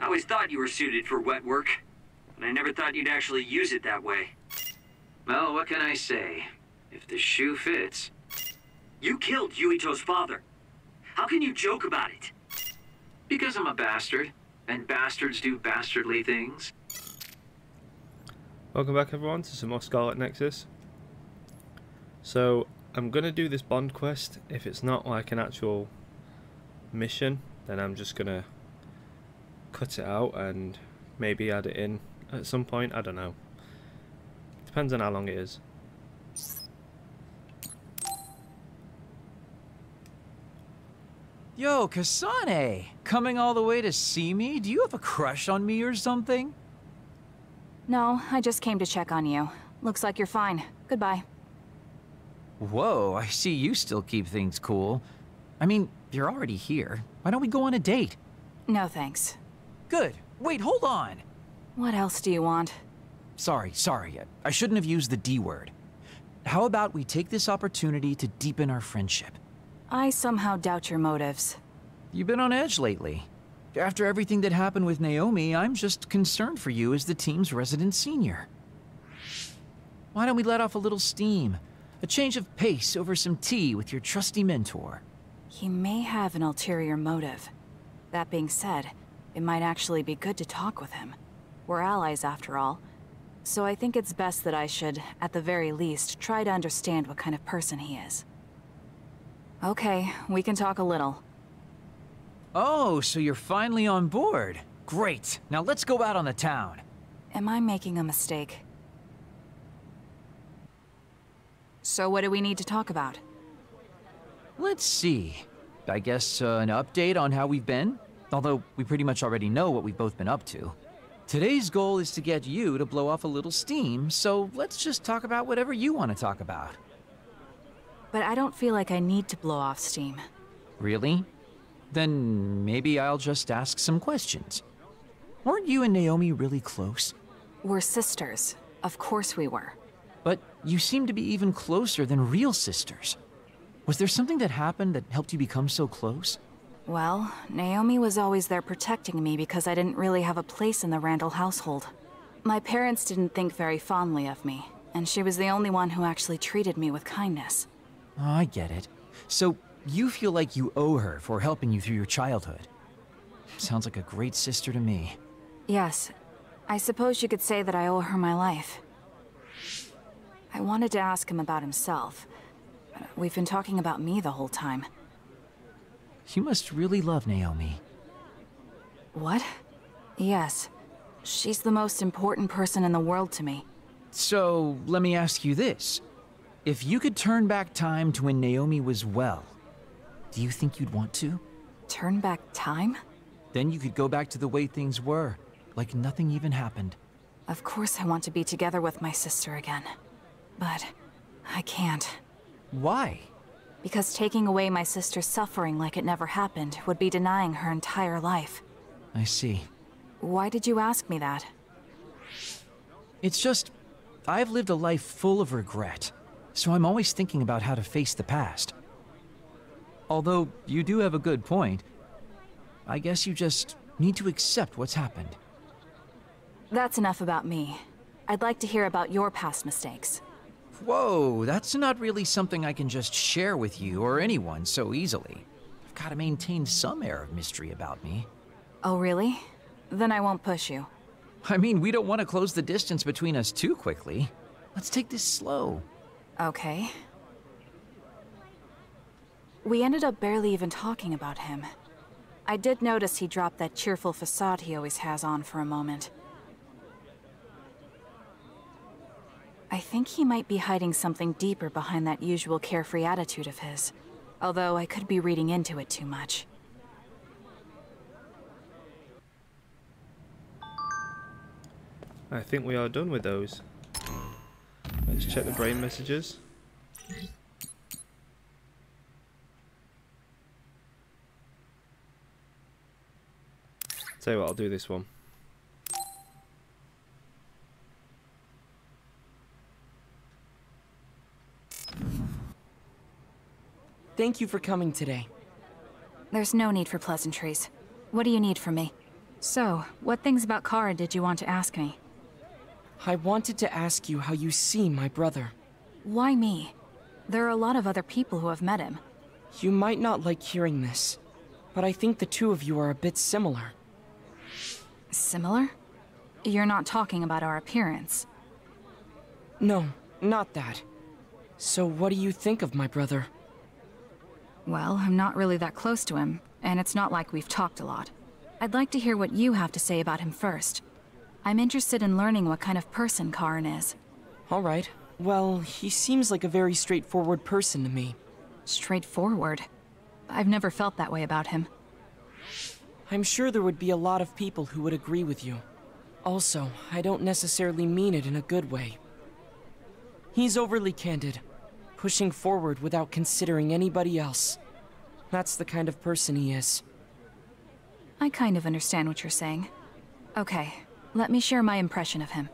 I always thought you were suited for wet work, but I never thought you'd actually use it that way. Well, what can I say? If the shoe fits... You killed Yuito's father. How can you joke about it? Because I'm a bastard, and bastards do bastardly things. Welcome back everyone to some more Scarlet Nexus. So, I'm going to do this Bond quest. If it's not like an actual mission, then I'm just going to cut it out and maybe add it in at some point. I don't know. Depends on how long it is. Yo, Kasane! Coming all the way to see me? Do you have a crush on me or something? No, I just came to check on you. Looks like you're fine. Goodbye. Whoa, I see you still keep things cool. I mean, you're already here. Why don't we go on a date? No thanks. Good. Wait, hold on! What else do you want? Sorry. I shouldn't have used the D word. How about we take this opportunity to deepen our friendship? I somehow doubt your motives. You've been on edge lately. After everything that happened with Naomi, I'm just concerned for you as the team's resident senior. Why don't we let off a little steam? A change of pace over some tea with your trusty mentor. He may have an ulterior motive. That being said, it might actually be good to talk with him. We're allies after all. So I think it's best that I should, at the very least, try to understand what kind of person he is. Okay, we can talk a little. Oh, so you're finally on board. Great. Now let's go out on the town. Am I making a mistake? So what do we need to talk about? Let's see. I guess an update on how we've been? Although we pretty much already know what we've both been up to. Today's goal is to get you to blow off a little steam, so let's just talk about whatever you want to talk about. But I don't feel like I need to blow off steam. Really? Then maybe I'll just ask some questions. Weren't you and Naomi really close? We're sisters. Of course we were. But you seem to be even closer than real sisters. Was there something that happened that helped you become so close? Well, Naomi was always there protecting me because I didn't really have a place in the Randall household. My parents didn't think very fondly of me, and she was the only one who actually treated me with kindness. Oh, I get it. So, you feel like you owe her for helping you through your childhood. Sounds like a great sister to me. Yes. I suppose you could say that I owe her my life. I wanted to ask him about himself. We've been talking about me the whole time. You must really love Naomi. What? Yes. She's the most important person in the world to me. So, let me ask you this. If you could turn back time to when Naomi was well, do you think you'd want to? Turn back time? Then you could go back to the way things were, like nothing even happened. Of course I want to be together with my sister again. But I can't. Why? Because taking away my sister's suffering like it never happened would be denying her entire life. I see. Why did you ask me that? It's just, I've lived a life full of regret, so I'm always thinking about how to face the past. Although, you do have a good point. I guess you just need to accept what's happened. That's enough about me. I'd like to hear about your past mistakes. Whoa, that's not really something I can just share with you or anyone so easily. I've got to maintain some air of mystery about me. Oh, really? Then I won't push you. I mean, we don't want to close the distance between us too quickly. Let's take this slow. Okay. We ended up barely even talking about him. I did notice he dropped that cheerful facade he always has on for a moment. I think he might be hiding something deeper behind that usual carefree attitude of his. Although I could be reading into it too much. I think we are done with those. Let's check the brain messages. Tell you what, I'll do this one. Thank you for coming today. There's no need for pleasantries. What do you need from me? So, what things about Kara did you want to ask me? I wanted to ask you how you see my brother. Why me? There are a lot of other people who have met him. You might not like hearing this, but I think the two of you are a bit similar. Similar? You're not talking about our appearance. No, not that. So what do you think of my brother? Well, I'm not really that close to him, and it's not like we've talked a lot. I'd like to hear what you have to say about him first. I'm interested in learning what kind of person Karin is. All right. Well, he seems like a very straightforward person to me. Straightforward? I've never felt that way about him. I'm sure there would be a lot of people who would agree with you. Also, I don't necessarily mean it in a good way. He's overly candid, pushing forward without considering anybody else. That's the kind of person he is. I kind of understand what you're saying. Okay, let me share my impression of him.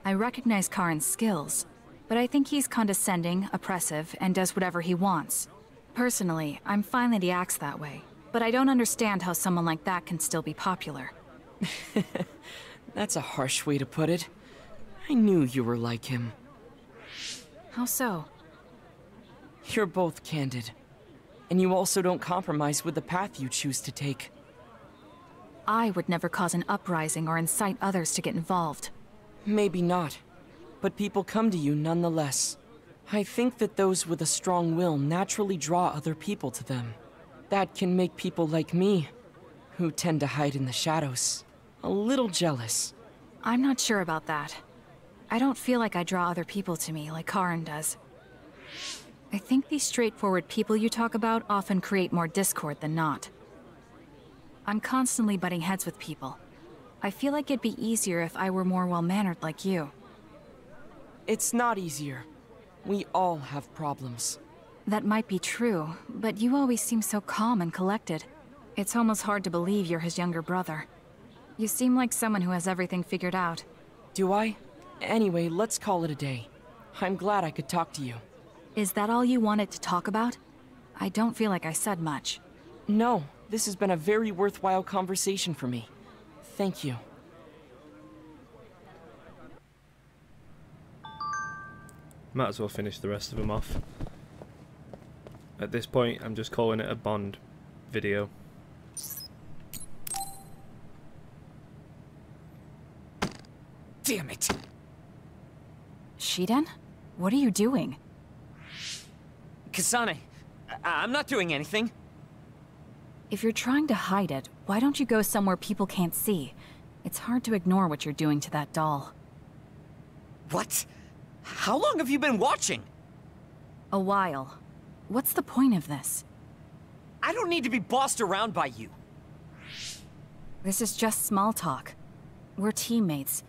I recognize Karin's skills, but I think he's condescending, oppressive, and does whatever he wants. Personally, I'm fine that he acts that way, but I don't understand how someone like that can still be popular. That's a harsh way to put it. I knew you were like him. How so? You're both candid. And you also don't compromise with the path you choose to take. I would never cause an uprising or incite others to get involved. Maybe not, but people come to you nonetheless. I think that those with a strong will naturally draw other people to them. That can make people like me, who tend to hide in the shadows, a little jealous. I'm not sure about that. I don't feel like I draw other people to me like Karin does. I think these straightforward people you talk about often create more discord than not. I'm constantly butting heads with people. I feel like it'd be easier if I were more well-mannered like you. It's not easier. We all have problems. That might be true, but you always seem so calm and collected. It's almost hard to believe you're his younger brother. You seem like someone who has everything figured out. Do I? Anyway, let's call it a day. I'm glad I could talk to you. Is that all you wanted to talk about? I don't feel like I said much. No, this has been a very worthwhile conversation for me. Thank you. Might as well finish the rest of them off. At this point, I'm just calling it a Bond video. Damn it! Shiden? What are you doing? Kasane, I'm not doing anything. If you're trying to hide it, why don't you go somewhere people can't see? It's hard to ignore what you're doing to that doll. What? How long have you been watching? A while. What's the point of this? I don't need to be bossed around by you. This is just small talk. We're teammates.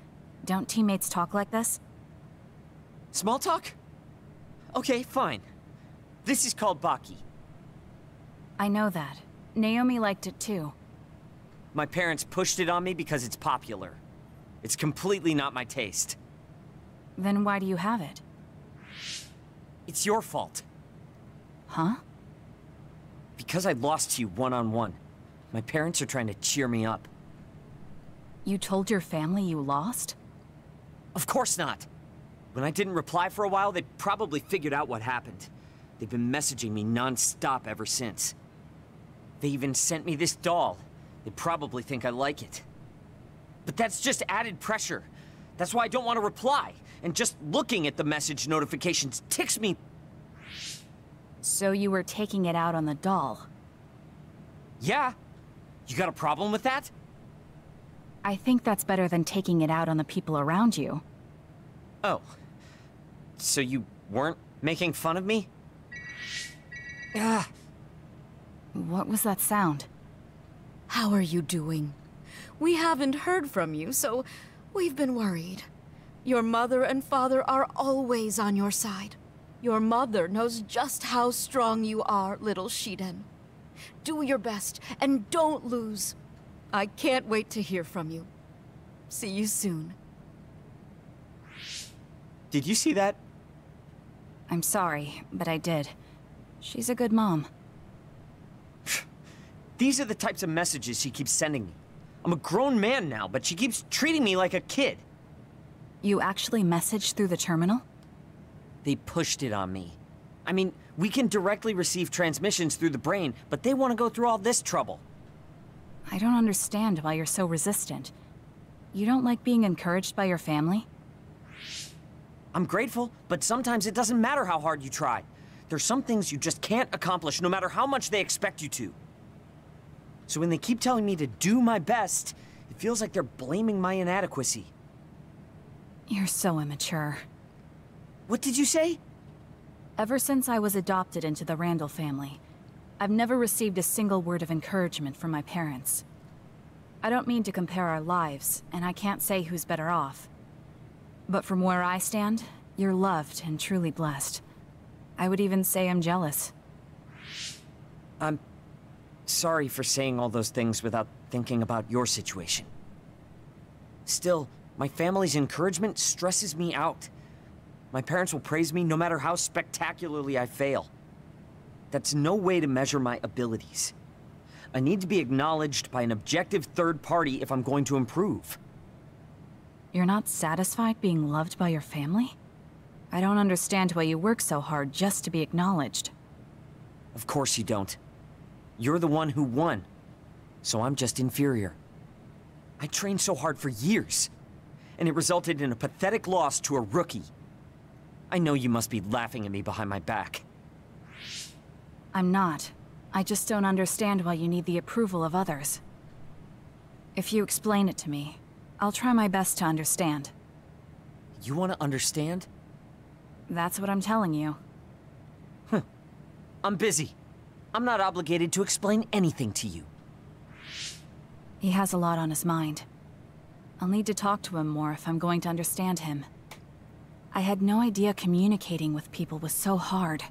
Don't teammates talk like this? Small talk? Okay, fine. This is called Baki. I know that. Naomi liked it too. My parents pushed it on me because it's popular. It's completely not my taste. Then why do you have it? It's your fault. Huh? Because I lost to you one-on-one. My parents are trying to cheer me up. You told your family you lost? Of course not. When I didn't reply for a while, they probably figured out what happened. They've been messaging me non-stop ever since. They even sent me this doll. They probably think I like it. But that's just added pressure. That's why I don't want to reply. And just looking at the message notifications ticks me. So you were taking it out on the doll? Yeah. You got a problem with that? I think that's better than taking it out on the people around you. Oh. So you weren't making fun of me? Ah. What was that sound? How are you doing? We haven't heard from you, so we've been worried. Your mother and father are always on your side. Your mother knows just how strong you are, little Shiden. Do your best, and don't lose. I can't wait to hear from you. See you soon. Did you see that? I'm sorry, but I did. She's a good mom. These are the types of messages she keeps sending me. I'm a grown man now, but she keeps treating me like a kid. You actually messaged through the terminal? They pushed it on me. I mean, we can directly receive transmissions through the brain, but they want to go through all this trouble. I don't understand why you're so resistant. You don't like being encouraged by your family? I'm grateful, but sometimes it doesn't matter how hard you try. There's some things you just can't accomplish no matter how much they expect you to. So when they keep telling me to do my best, it feels like they're blaming my inadequacy. You're so immature. What did you say? Ever since I was adopted into the Randall family, I've never received a single word of encouragement from my parents. I don't mean to compare our lives, and I can't say who's better off. But from where I stand, you're loved and truly blessed. I would even say I'm jealous. I'm sorry for saying all those things without thinking about your situation. Still, my family's encouragement stresses me out. My parents will praise me no matter how spectacularly I fail. That's no way to measure my abilities. I need to be acknowledged by an objective third party if I'm going to improve. You're not satisfied being loved by your family? I don't understand why you work so hard just to be acknowledged. Of course you don't. You're the one who won, so I'm just inferior. I trained so hard for years, and it resulted in a pathetic loss to a rookie. I know you must be laughing at me behind my back. I'm not. I just don't understand why you need the approval of others. If you explain it to me, I'll try my best to understand. You want to understand? That's what I'm telling you. I'm busy. I'm not obligated to explain anything to you. He has a lot on his mind. I'll need to talk to him more if I'm going to understand him. I had no idea communicating with people was so hard.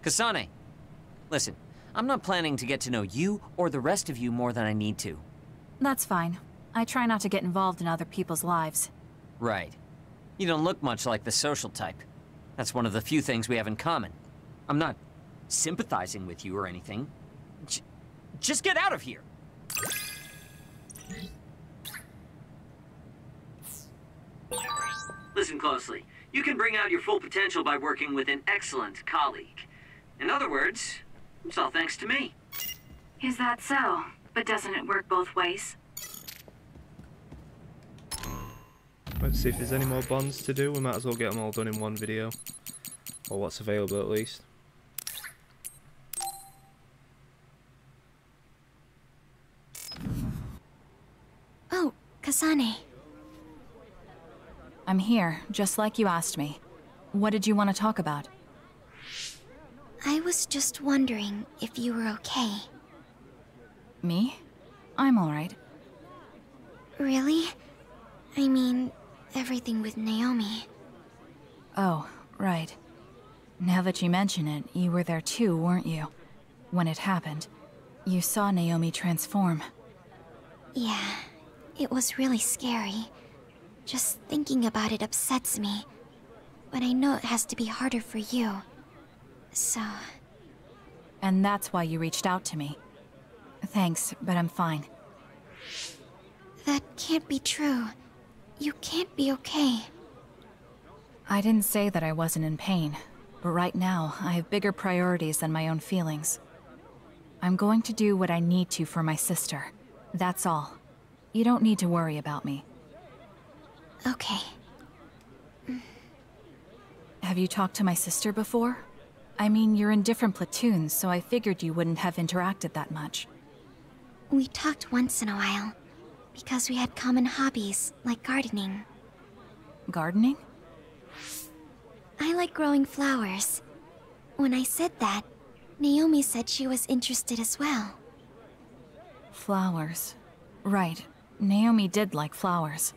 Kasane, listen, I'm not planning to get to know you or the rest of you more than I need to. That's fine. I try not to get involved in other people's lives. Right. You don't look much like the social type. That's one of the few things we have in common. I'm not sympathizing with you or anything. Just get out of here! Listen closely. You can bring out your full potential by working with an excellent colleague. In other words, it's all thanks to me. Is that so? But doesn't it work both ways? Let's see if there's any more bonds to do. We might as well get them all done in one video. Or what's available at least. Oh, Kasane. I'm here, just like you asked me. What did you want to talk about? I was just wondering if you were okay. Me? I'm alright. Really? I mean, everything with Naomi. Oh, right. Now that you mention it, you were there too, weren't you? When it happened. You saw Naomi transform. Yeah, it was really scary. Just thinking about it upsets me. But I know it has to be harder for you. So... And that's why you reached out to me. Thanks, but I'm fine. That can't be true. You can't be okay. I didn't say that I wasn't in pain, but right now, I have bigger priorities than my own feelings. I'm going to do what I need to for my sister. That's all. You don't need to worry about me. Okay. Have you talked to my sister before? I mean, you're in different platoons, so I figured you wouldn't have interacted that much. We talked once in a while, because we had common hobbies, like gardening. Gardening? I like growing flowers. When I said that, Naomi said she was interested as well. Flowers. Right. Naomi did like flowers.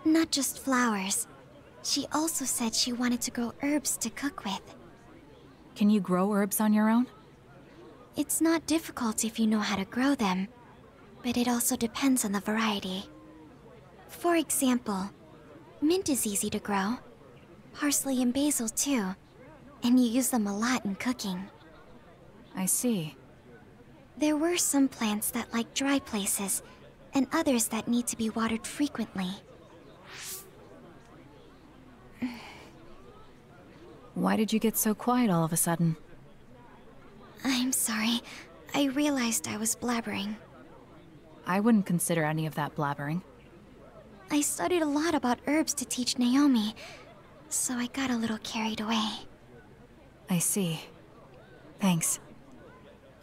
Not just flowers. She also said she wanted to grow herbs to cook with. Can you grow herbs on your own? It's not difficult if you know how to grow them, but it also depends on the variety. For example, mint is easy to grow. Parsley and basil too, and you use them a lot in cooking. I see. There were some plants that like dry places, and others that need to be watered frequently. Why did you get so quiet all of a sudden? I'm sorry. I realized I was blabbering. I wouldn't consider any of that blabbering. I studied a lot about herbs to teach Naomi, so I got a little carried away. I see. Thanks.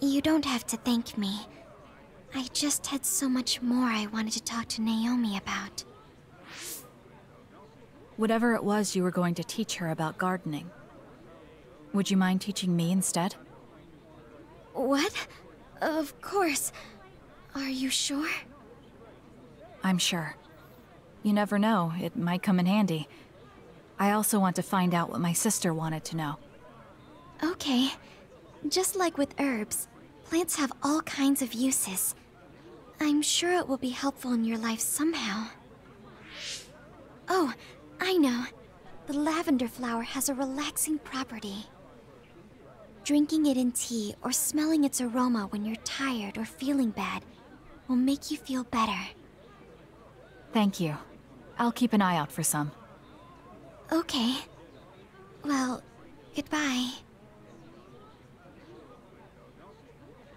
You don't have to thank me. I just had so much more I wanted to talk to Naomi about. Whatever it was you were going to teach her about gardening, would you mind teaching me instead? What? Of course. Are you sure? I'm sure. You never know, it might come in handy. I also want to find out what my sister wanted to know. Okay. Just like with herbs, plants have all kinds of uses. I'm sure it will be helpful in your life somehow. Oh, I know. The lavender flower has a relaxing property. Drinking it in tea or smelling its aroma when you're tired or feeling bad will make you feel better. Thank you. I'll keep an eye out for some. Okay. Well, goodbye.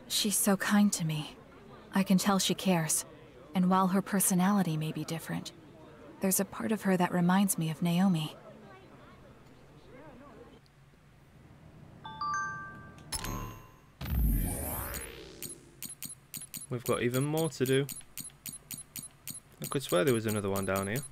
She's so kind to me. I can tell she cares. And while her personality may be different, there's a part of her that reminds me of Naomi. We've got even more to do. I could swear there was another one down here.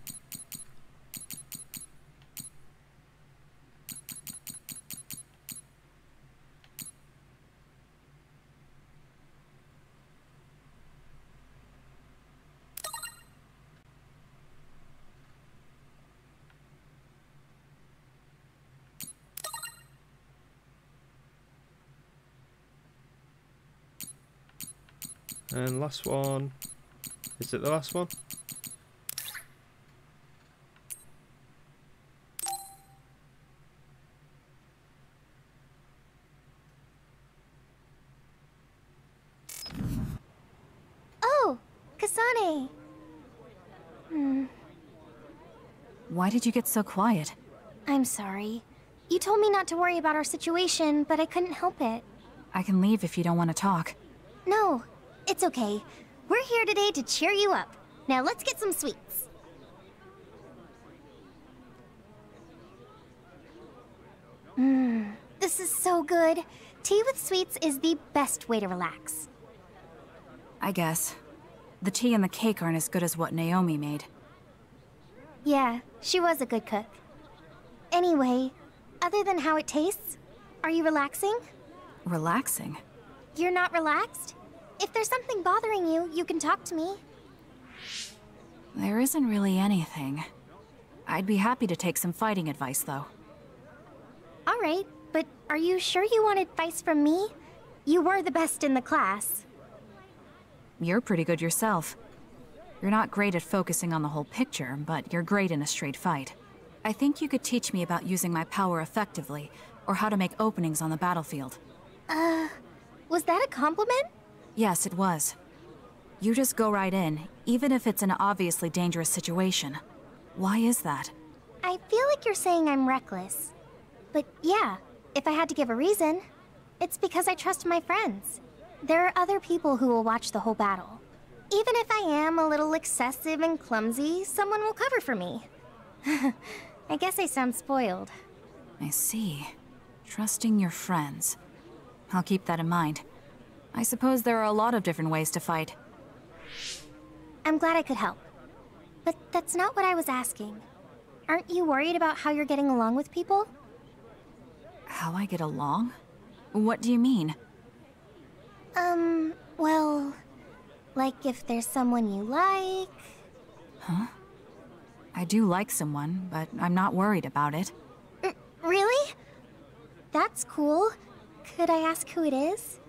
And last one. Is it the last one? Oh, Kasane. Why did you get so quiet? I'm sorry. You told me not to worry about our situation, but I couldn't help it. I can leave if you don't want to talk. No, it's okay. We're here today to cheer you up. Now let's get some sweets. This is so good. Tea with sweets is the best way to relax. I guess. The tea and the cake aren't as good as what Naomi made. Yeah, she was a good cook. Anyway, other than how it tastes, are you relaxing? Relaxing? You're not relaxed? If there's something bothering you, you can talk to me. There isn't really anything. I'd be happy to take some fighting advice, though. Alright, but are you sure you want advice from me? You were the best in the class. You're pretty good yourself. You're not great at focusing on the whole picture, but you're great in a straight fight. I think you could teach me about using my power effectively, or how to make openings on the battlefield. Was that a compliment? Yes, it was. You just go right in, even if it's an obviously dangerous situation. Why is that? I feel like you're saying I'm reckless. But yeah, if I had to give a reason, it's because I trust my friends. There are other people who will watch the whole battle. Even if I am a little excessive and clumsy, someone will cover for me. I guess I sound spoiled. I see. Trusting your friends. I'll keep that in mind. I suppose there are a lot of different ways to fight. I'm glad I could help. But that's not what I was asking. Aren't you worried about how you're getting along with people? How I get along? What do you mean? Well... like if there's someone you like... Huh? I do like someone, but I'm not worried about it. Really? That's cool. Could I ask who it is?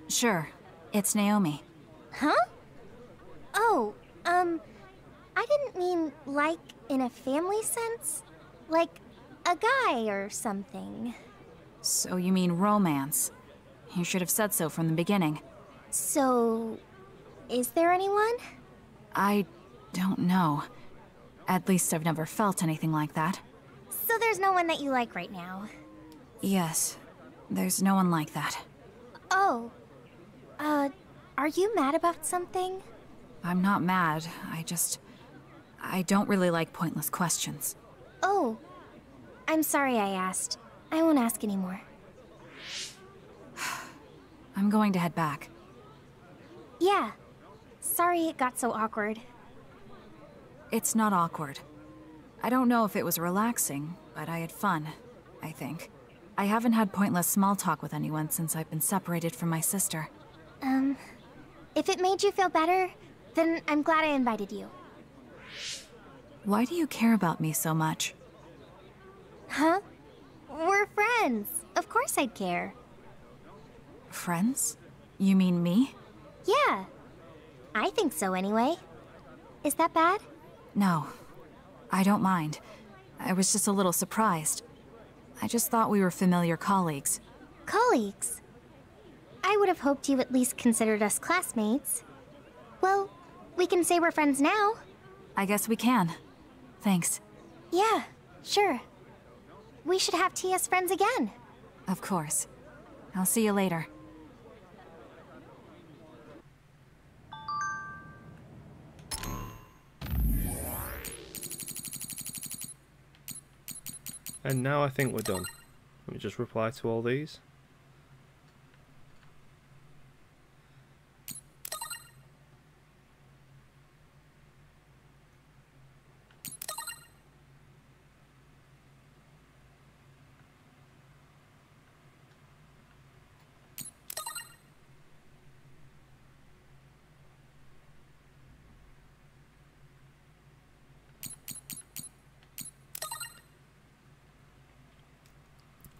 Sure. It's Naomi. Huh? Oh, I didn't mean like in a family sense. Like a guy or something. So you mean romance? You should have said so from the beginning. So, is there anyone? I don't know. At least I've never felt anything like that. So there's no one that you like right now? Yes, there's no one like that. Oh. Are you mad about something? I'm not mad, I don't really like pointless questions. Oh. I'm sorry I asked. I won't ask anymore. I'm going to head back. Yeah. Sorry it got so awkward. It's not awkward. I don't know if it was relaxing, but I had fun, I think. I haven't had pointless small talk with anyone since I've been separated from my sister. If it made you feel better, then I'm glad I invited you. Why do you care about me so much? Huh? We're friends. Of course I'd care. Friends? You mean me? Yeah. I think so anyway. Is that bad? No. I don't mind. I was just a little surprised. I just thought we were familiar colleagues. Colleagues? I would have hoped you at least considered us classmates. Well, we can say we're friends now. I guess we can. Thanks. Yeah, sure. We should have tea as friends again. Of course. I'll see you later. And now I think we're done. Let me just reply to all these.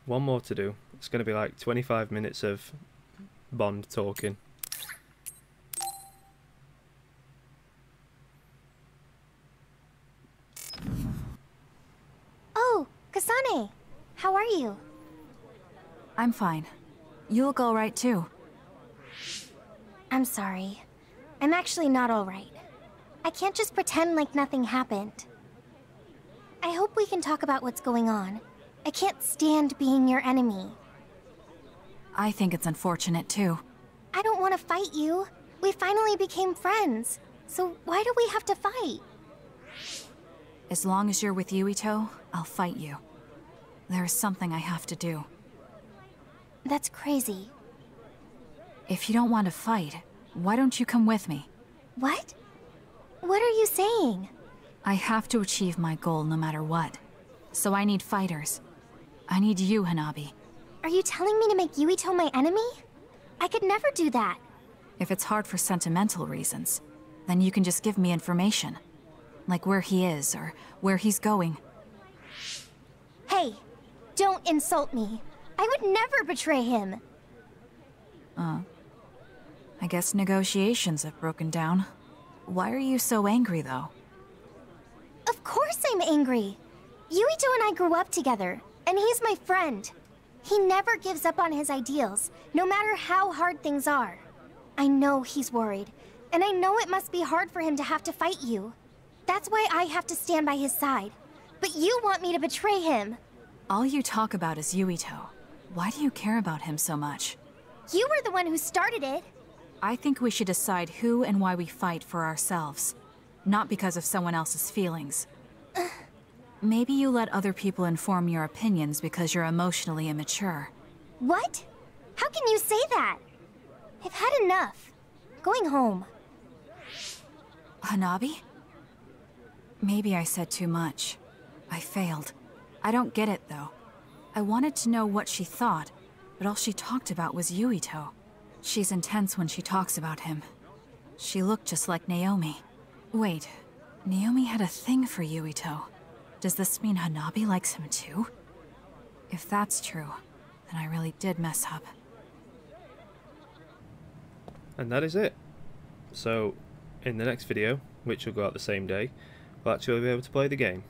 One more to do. It's going to be like 25 minutes of Bond talking. Oh, Kasane. How are you? I'm fine. You look alright too. I'm sorry. I'm actually not alright. I can't just pretend like nothing happened. I hope we can talk about what's going on. I can't stand being your enemy. I think it's unfortunate too. I don't want to fight you. We finally became friends. So why do we have to fight? As long as you're with Yuito, I'll fight you. There's something I have to do. That's crazy. If you don't want to fight, why don't you come with me? What? What are you saying? I have to achieve my goal no matter what. So I need fighters. I need you, Hanabi. Are you telling me to make Yuito my enemy? I could never do that. If it's hard for sentimental reasons, then you can just give me information. Like where he is, or where he's going. Hey, don't insult me. I would never betray him. I guess negotiations have broken down. Why are you so angry, though? Of course I'm angry. Yuito and I grew up together, and he's my friend. He never gives up on his ideals, no matter how hard things are. I know he's worried, and I know it must be hard for him to have to fight you. That's why I have to stand by his side. But you want me to betray him. All you talk about is Yuito. Why do you care about him so much? You were the one who started it. I think we should decide who and why we fight for ourselves, not because of someone else's feelings. Maybe you let other people inform your opinions because you're emotionally immature. What? How can you say that? I've had enough. Going home. Hanabi? Maybe I said too much. I failed. I don't get it, though. I wanted to know what she thought, but all she talked about was Yuito. She's intense when she talks about him. She looked just like Naomi. Wait, Naomi had a thing for Yuito. Does this mean Hanabi likes him too? If that's true, then I really did mess up. And that is it. So, in the next video, which will go out the same day, we'll actually be able to play the game.